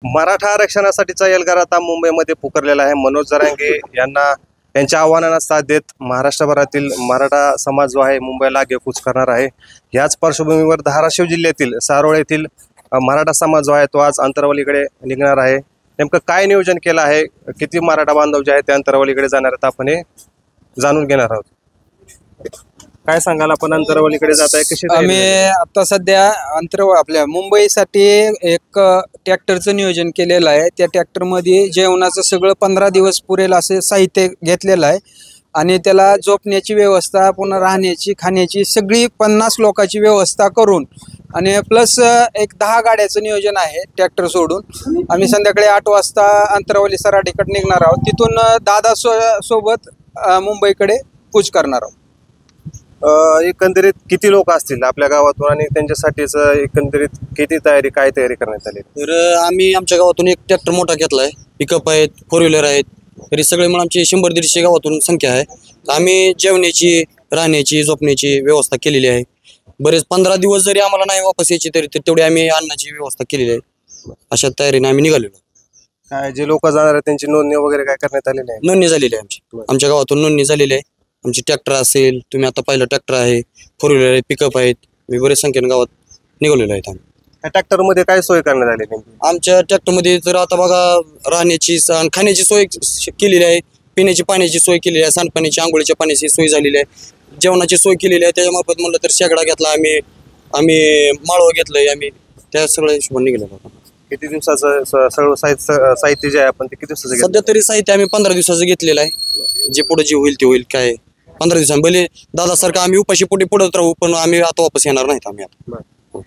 मराठा आरक्षणासाठीचा एल्गार आता मुंबईमध्ये पुकारलेला आहे. मनोज जरांगे यांना त्यांच्या आव्हानांना साथ देत महाराष्ट्रभरातील मराठा समाज जो आहे मुंबईला आगेकूच करणार आहे. याच पार्श्वभूमीवर धाराशिव जिल्ह्यातील सारोळ येथील मराठा समाज जो आहे तो आज अंतरवलीकडे निघणार आहे. नेमकं काय नियोजन केलं आहे, किती मराठा बांधव जे आहेत ते अंतरवलीकडे जाणार आहेत, आपण हे जाणून घेणार आहोत. काय सांगाल, आपण अंतरवलीकडे जात आहे, कशी तयारी आम्ही झाली? आता सध्या आपल्या मुंबईसाठी एक ट्रॅक्टरचं नियोजन केलेलं आहे. त्या ट्रॅक्टरमध्ये जेवणाचं सगळं 15 दिवस पुरेल असे साहित्य घेतलेलं आहे आणि त्याला झोपण्याची व्यवस्था, पुन्हा राहण्याची, खाण्याची सगळी 50 लोकांची व्यवस्था करून आणि प्लस एक 10 गाड्याचं नियोजन आहे. ट्रॅक्टर सोडून आम्ही संध्याकाळी 8 वाजता अंतरवली सराटीकडे निघणार आहोत. तिथून दादा सोबत मुंबईकडे कूच करणार आहोत. एकंदरीत किती लोक असतील आपल्या गावातून आणि त्यांच्यासाठीच एकंदरीत किती तयारी, काय तयारी करण्यात आली? तर आम्ही आमच्या गावातून एक ट्रॅक्टर मोठा घेतलाय, पिकअप आहेत, 4 व्हीलर आहेत. तरी सगळे मिळून आमची 100-150 गावातून संख्या आहे. आम्ही जेवण्याची, राहण्याची, झोपण्याची व्यवस्था केलेली आहे. बरेच 15 दिवस जरी आम्हाला नाही वापस यायची तरी तेवढी आम्ही अन्नाची व्यवस्था केलेली आहे. अशा तयारीने आम्ही निघालेलो. काय जे लोक जाणार आहेत त्यांची नोंदणी वगैरे काय करण्यात आलेली आहे? नोंदणी झालेली आहे आमच्या गावातून नोंदणी झालेली आहे. आमची ट्रॅक्टर असेल, तुम्ही आता पाहिलं ट्रॅक्टर आहे, 4 व्हीलर आहे, पिकअप आहेत. मी बरेच संख्येने गावात निघालेलो आहेत. आम्ही त्या ट्रॅक्टर मध्ये काय सोय करण्यात आली नेमकी? आमच्या ट्रॅक्टरमध्ये तर आता बघा राहण्याची आणि खाण्याची सोय केलेली आहे, पिण्याची पाण्याची सोय केलेली आहे, सांडपाण्याची, आंघोळीच्या पाण्याची सोय झालेली आहे, जेवणाची सोय केलेली आहे. त्याच्यामार्फत म्हणलं तर शेगडा घेतला आम्ही माळव घेतलंय. आम्ही त्या सगळ्या हिशोबाने निघालेलो होतो. किती दिवसाचं सगळं साहित्य जे आहे आपण ते किती दिवसाचं घेतलं? सध्या तरी साहित्य आम्ही 15 दिवसाचं घेतलेलं आहे. जे पुढे जे होईल ते होईल. काय 15 दिवसांनी भले दादासारखं आम्ही उपाशी पोटी पुढत राहू, पण आम्ही आता वापस येणार नाहीत. आम्ही आता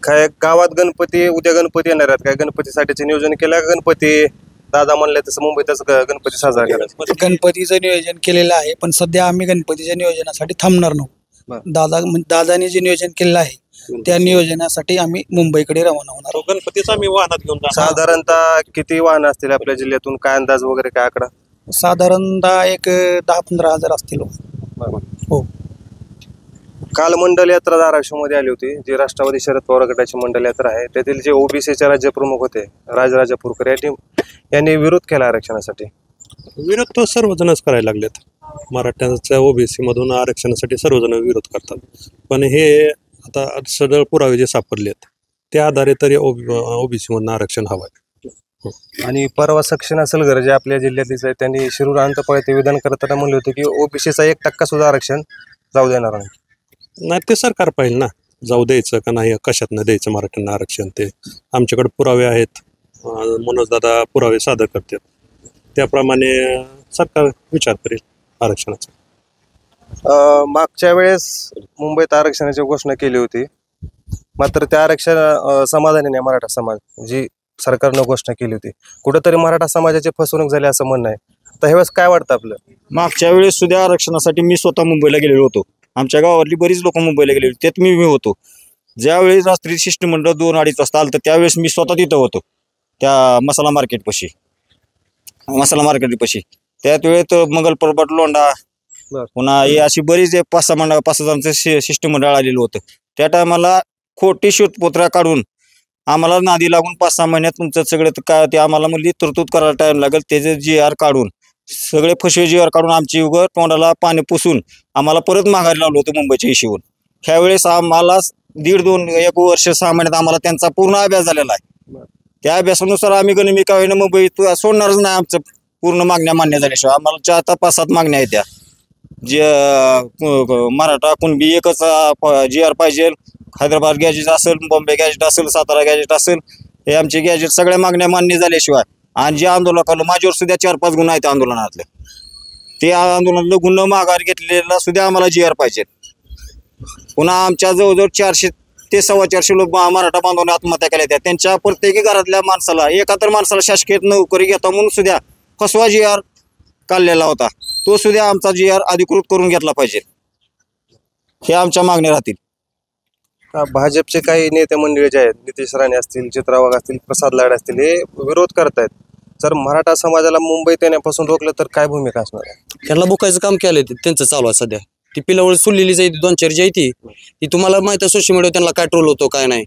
काय गावात गणपती, उद्या गणपती येणार आहेत, काय गणपतीसाठीचे नियोजन केलं का? गणपती दादा म्हणले तसं मुंबईतच गणपती साजरा करायचा? गणपतीचं नियोजन केलेलं आहे, पण सध्या आम्ही गणपतीच्या नियोजनासाठी थांबणार नव्हतो. दादाने जे नियोजन केलेलं आहे त्या नियोजनासाठी आम्ही मुंबईकडे रवाना होणार. गणपतीच आम्ही वाहनात घेऊन जाणार. साधारणतः किती वाहन असतील आपल्या जिल्ह्यातून, काय अंदाज वगैरे, काय आकडा? साधारणतः एक 10-15 हजार असतील. हो. काल मंडल यात्रा धाराशिवमध्ये आली होती, जी राष्ट्रवादी शरद पवार गटाची मंडल यात्रा आहे. त्यातील जे ओबीसीचे राज्यप्रमुख होते राजराजापूरकर यांनी विरोध केला आरक्षणासाठी. विरोध तो सर्वजणच करायला लागलेत. मराठ्यांच्या ओबीसी मधून आरक्षणासाठी सर्वजण विरोध करतात, पण हे आता सदळ पुरावे जे सापडलेत त्या आधारे तरी ओबीसी मधून आरक्षण हवंय. आणि परवा सक्सेना सलगर जे आपल्या जिल्ह्यातलीच आहे, त्यांनी शिरूर अंतपळे ते विधान करताना म्हणले होते की ओबीसीचा 1% सुद्धा आरक्षण जाऊ देणार नाही. नाही, ते सरकार पाहिजे ना, जाऊ द्यायचं का नाही, कशात न द्यायचं मराठ्यांना आरक्षण. ते आमच्याकडे पुरावे आहेत, मनोज दादा पुरावे सादर करतात, त्याप्रमाणे सरकार विचार करेल आरक्षणाचा. मागच्या वेळेस मुंबईत आरक्षणाची घोषणा केली होती, मात्र त्या आरक्षण समाधानी नाही मराठा समाज, जी सरकारनं घोषणा केली होती. कुठंतरी मराठा समाजाची फसवणूक झाली असं म्हणणं आहे. तर ह्यावेळेस काय वाटतं आपलं? मागच्या वेळेस सुद्धा आरक्षणासाठी मी स्वतः मुंबईला गेलेलो होतो. आमच्या गावातली बरीच लोक मुंबईला गेलेली, त्यात मी होतो. ज्यावेळेस रात्री शिष्टमंडळ 2-2:30 वाजता आलं तर त्यावेळेस मी स्वतः तिथं होतो, त्या मसाला मार्केटपाशी. त्यात वेळेत मंगल पर्वत, लोंढा, पुन्हा हे अशी बरीच 5-6 जणांचं शिष्टमंडळ आलेलं होतं. त्या टायमाला खोटी शोधपत्रा काढून आम्हाला नादी लागून 5-6 महिन्यात तुमचं सगळं काय ते आम्हाला म्हणली तरतूद करायला टाइम लागेल. त्याचे GR काढून सगळे फसवे GR काढून आमची उगं तोंडाला पाणी पुसून आम्हाला परत माघारी लावलं होतं मुंबईच्या हिशोबून. ह्यावेळेस आम्हाला 1 वर्ष 6 महिन्यात आम्हाला त्यांचा पूर्ण अभ्यास झालेला आहे. त्या अभ्यासानुसार आम्ही गणिमी का होईना मुंबई सोडणारच नाही. आमचं पूर्ण मागण्या मान्य झाल्याशिवाय आम्हाला 4-5-7 मागण्या आहेत. त्या जे मराठा कुणबी एकच GR पाहिजे. हैदराबाद गॅजेट असेल, बॉम्बे गॅजेट असेल, सातारा गॅजेट असेल, हे आमचे गॅजेट सगळ्या मागण्या मान्य झाल्याशिवाय. आणि जे आंदोलन केलं माझ्यावर सुद्धा 4-5 गुन्हे आहेत आंदोलनातले. ते आंदोलनातलं गुन्हा माघार घेतलेला सुद्धा आम्हाला GR पाहिजे. पुन्हा आमच्या जवळजवळ 400 ते 425 लोक मराठा बांधवांनी आत्महत्या केल्या होत्या. त्यांच्या प्रत्येकी घरातल्या माणसाला, एकातर माणसाला शासकीय नोकरी घेता म्हणून सुद्धा फसवा GR काढलेला होता. तो सुद्धा आमचा GR अधिकृत करून घेतला पाहिजे. हे आमच्या मागण्या राहतील. भाजपचे काही नेते मंडळी जे आहेत, नितेश राणे असतील, चित्रा वाघ असतील, प्रसाद लाड असतील, हे विरोध करतायत. जर मराठा समाजाला मुंबईत येण्यापासून रोखलं तर काय भूमिका असणार आहे? त्यांना बुकायचं काम केलंय त्यांचं चालू आहे सध्या. ती पिलावळ सुललेली जायची 2-4 जी आहे ती तुम्हाला माहिती आहे. सोशल मीडियावर त्यांना काय ट्रोल होतो काय नाही,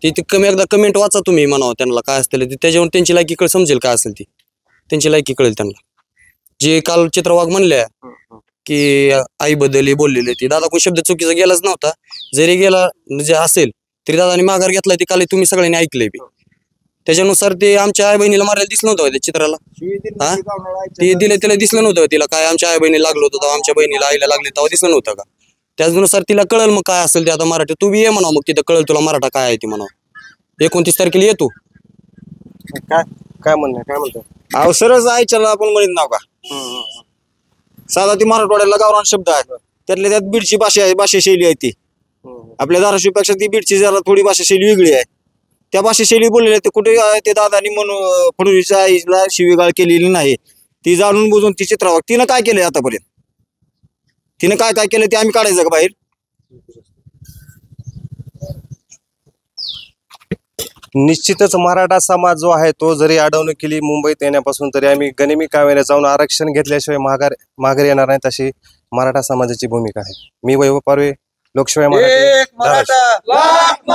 ती कमी एकदा कमेंट वाचा तुम्ही म्हणावं त्यांना काय असतील ते, त्याच्यावर त्यांची लायकी कळ समजेल काय असेल ती, त्यांची लायकी कळेल त्यांना. जे काल चित्रवाघ म्हणल्या की आईबद्दल बोललेले ते दादा कोण शब्द चुकीचा गेलाच नव्हता. जरी गेला म्हणजे असेल तरी दादाने माघार घेतलाय ते काल तुम्ही सगळ्यांनी ऐकलंय बी. त्याच्यानुसार ते आमच्या आई बहिणीला मारायला दिसलं नव्हतं त्या चित्राला. हा ते दिले त्याला दिसलं नव्हतं तिला काय आमच्या आई बहिणी लागलो होतं तेव्हा, आमच्या बहिणीला आईला लागले तेव्हा दिसलं नव्हतं का. त्याचनुसार तिला कळल मग काय असेल ते आता मराठी. तू बी ये म्हणावं मग तिथं कळल तुला मराठा काय आहे ती म्हणावं. 29 तारखेला येतो. काय काय म्हणणं काय म्हणतो? अहो सरच आयच्याला आपण म्हणत नाव का. साधा ती मराठवाड्याला गावरान शब्द आहे, त्यातल्या त्यात बीडची भाषा शैली आहे ती. आपल्या धाराशिवपेक्षा ती बीडची जरा थोडी भाषा शैली वेगळी आहे. त्या भाषा शैली बोललेली आहे ते कुठे ते दादानी म्हणून फडणवीसच्या आईला शिवीगाळ केलेली नाही. ती जाणून बुजून ती चित्रवाघ तिनं काय केलंय आतापर्यंत, तिनं काय काय केलं ते आम्ही काढायचं का बाहेर. निश्चितच मराठा समाज जो आहे तो जरी अडवणूक केली मुंबईत येण्यापासून, तरी आम्ही गनिमी कावेने जाऊन आरक्षण घेतल्याशिवाय माघार येणार नाहीत, अशी मराठा समाजाची भूमिका आहे. मी वैभव पारवे, लोकशाही मराठी, धाराशिव.